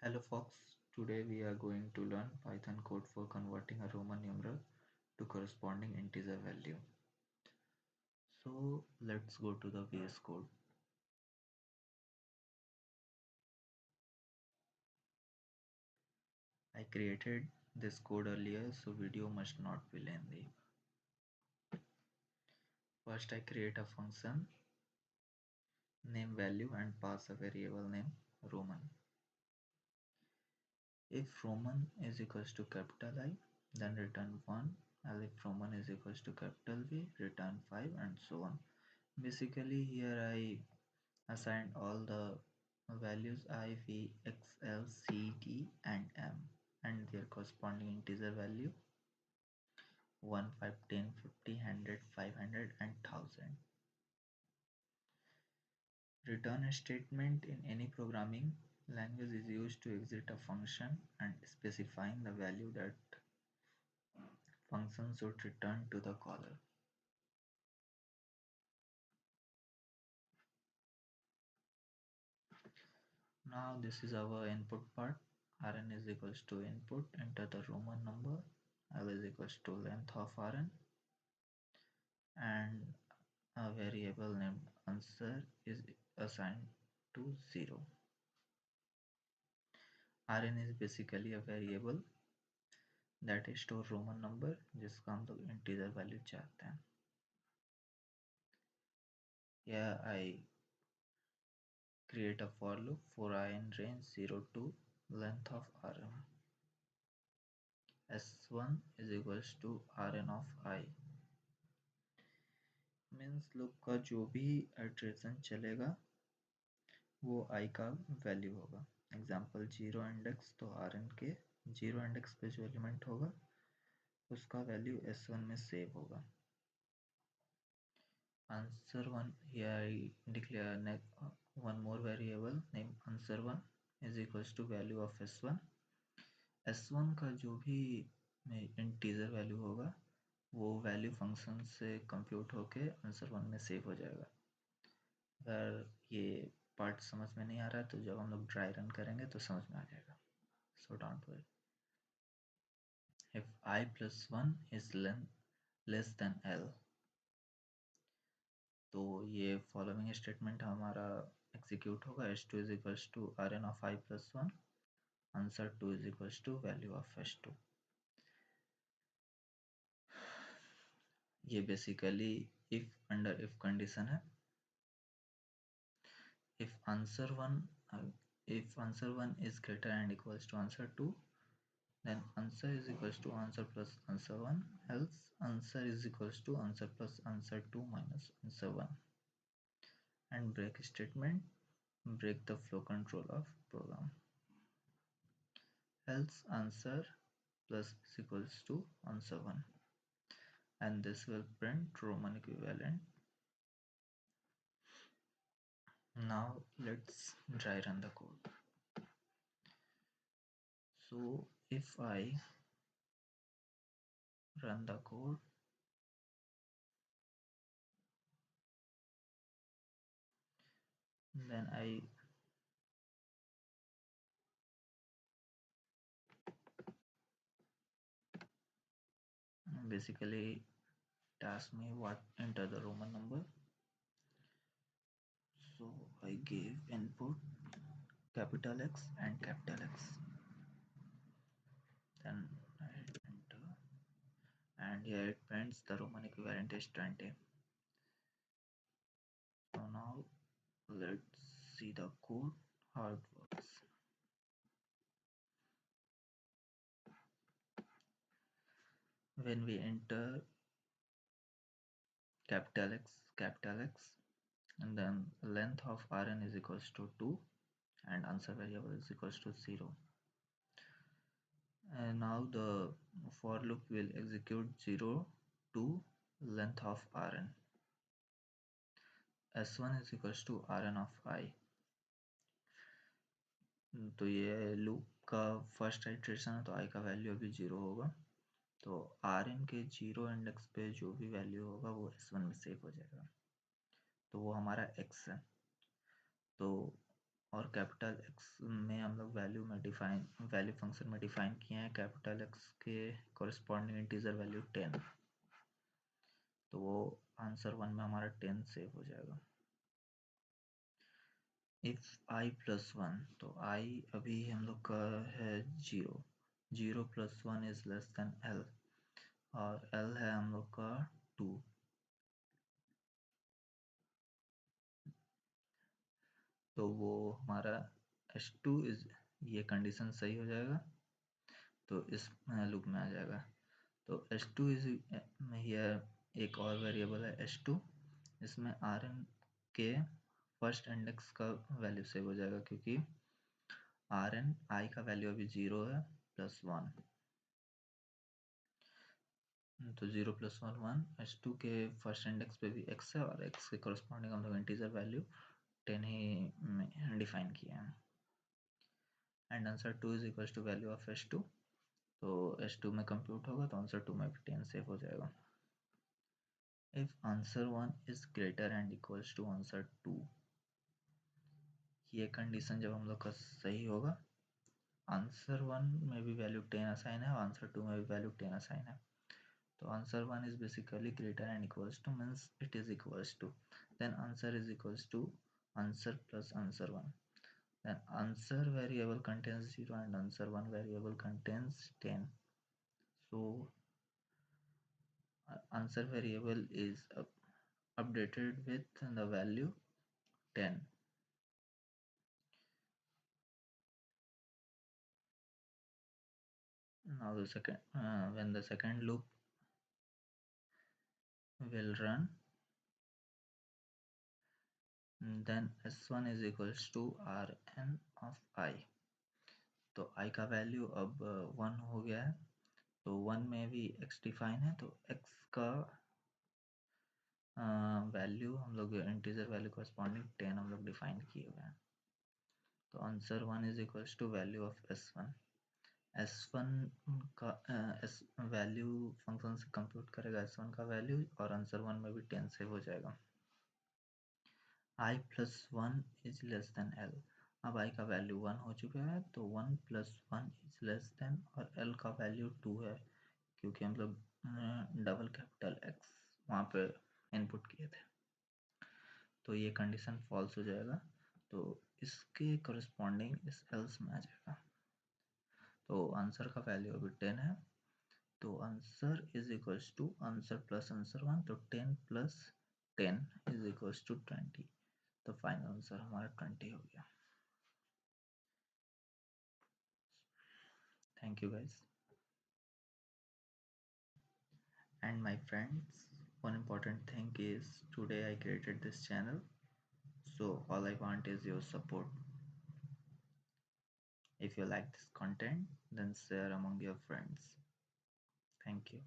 Hello folks, today we are going to learn Python code for converting a Roman numeral to corresponding integer value. So let's go to the VS Code. I created this code earlier so video must not be lengthy. First I create a function, name value and pass a variable name Roman. If Roman is equals to capital I, then return 1, and if Roman is equals to capital V, return 5 and so on. Basically here I assigned all the values I, V, X, L, C, D and M and their corresponding integer value 1, 5, 10, 50, 100, 500 and 1000. Return statement in any programming language is used to exit a function and specifying the value that function should return to the caller. Now this is our input part. Rn is equals to input, enter the Roman number, L is equals to length of Rn and a variable named answer is assigned to 0. Rn is basically a variable that store Roman number जिसका हम लोग integer value चाहते हैं. Here I create a for loop for I in range 0 to length of Rn. S1 is equals to Rn of I. Means loop का जो भी iteration चलेगा वो आई का वैल्यू होगा. एग्जाम्पल जीरो इंडेक्स तो आर एन के जीरो इंडेक्स पे जो एलिमेंट होगा उसका वैल्यू S1 में सेव होगा. answer1 here I declare one more variable named answer1 is equals to value of S1. S1 का जो भी इंटीजर वैल्यू होगा वो वैल्यू फंक्शन से कंप्यूट होके answer1 में सेव हो जाएगा. अगर ये पार्ट समझ में नहीं आ रहा है तो जब हम लोग ड्राई रन करेंगे तो समझ में आ जाएगा. So don't worry. if I plus 1 is less than L तो ये फॉलोइंग स्टेटमेंट हमारा एग्जीक्यूट होगा. S2 is equals to Rn of I plus 1, answer 2 is equals to value of S2. ये basically if under if condition है. if answer 1 is greater and equals to answer 2, then answer is equals to answer plus answer 1, else answer is equals to answer plus answer 2 minus answer 1. And break statement break the flow control of program. Else answer plus is equals to answer 1 and this will print Roman equivalent. Now let's dry run the code. So if I run the code, then I basically it asks me what enter the Roman number. So I gave input capital X and capital X, then I hit enter and here it prints the Roman equivalent is 20. So now let's see the code how it works. When we enter capital X and then length of Rn is equals to 2 and answer variable is equals to 0, and now the for loop will execute 0 to length of Rn. S1 is equals to Rn of I. तो ये loop का first iteration है तो I का value अभी 0 होगा तो Rn के 0 इंडेक्स पे जो भी वैल्यू होगा वो S1 में सेव हो जाएगा. तो वो हमारा X है. तो और कैपिटल एक्स में हम लोग वैल्यू फंक्शन में डिफाइन किए हैं कैपिटल एक्स के कॉरेस्पॉन्डिंग इंटीजर वैल्यू 10, तो वो आंसर 1 में हमारा 10 सेव हो जाएगा। इफ i प्लस 1, तो i अभी हम लोग का है 0, 0 plus 1 is less than l, और l है हम लोग का 2, तो वो हमारा h2 इज, ये कंडीशन सही हो जाएगा तो इस लूप में आ जाएगा। तो h2 इज हियर एक और वेरिएबल है h2, इसमें rn के फर्स्ट इंडेक्स का वैल्यू सेव हो जाएगा क्योंकि rn i का वैल्यू अभी 0 है प्लस 1, तो 0 प्लस 1 1, h2 के फर्स्ट इंडेक्स पे भी x है और x के कॉरस्पॉन्डिंग हम लोग इंटीजर वैल्यू 10 ही डिफाइन किया है। And answer 2 is equal to value of h2, तो h2 में कंप्यूट होगा तो आंसर 2 में भी 10 सेव हो जाएगा। If answer 1 is greater and equals to answer 2, ये कंडीशन जब हम लोग का सही होगा, आंसर 1 में भी वैल्यू 10 असाइन है और आंसर 2 में भी वैल्यू 10 असाइन है, तो answer 1 is basically greater and equals to means it is equals to, then answer is equals to answer plus answer 1, then answer variable contains 0 and answer 1 variable contains 10, so answer variable is updated with the value 10. Now the second when the second loop will run, then s1 is equals to rn of I, तो i का value अब 1 हो गया है, तो 1 में भी x define है, तो x का वैल्यू हम लोग इंटीजर वैल्यू कॉरस्पॉन्डिंग 10 हम लोग डिफाइन किए हुए हैं, तो answer 1 is equals to value of s1, s1 का एस वैल्यू फंक्शन से कंप्यूट करेगा s1 का वैल्यू और आंसर 1 में भी 10 सेव हो जाएगा। i plus 1 is less than l, अब i का वैल्यू 1 हो चुका है तो 1 प्लस 1 इज लेस देन, और l का वैल्यू 2 है क्योंकि हम लोग डबल कैपिटल x वहाँ पे इनपुट किए थे, तो ये कंडीशन फॉल्स हो जाएगा, तो इसके करस्पॉन्डिंग इस एल्स में आ जाएगा, तो आंसर का वैल्यू अभी 10 है, तो answer is equals to answer plus answer 1, तो 10 प्लस 10 इज इक्वल्स टू 20, तो फाइनल आंसर हमारा 20 हो गया। Thank you guys. And my friends, one important thing is today I created this channel, so all I want is your support. If you like this content, then share among your friends. Thank you.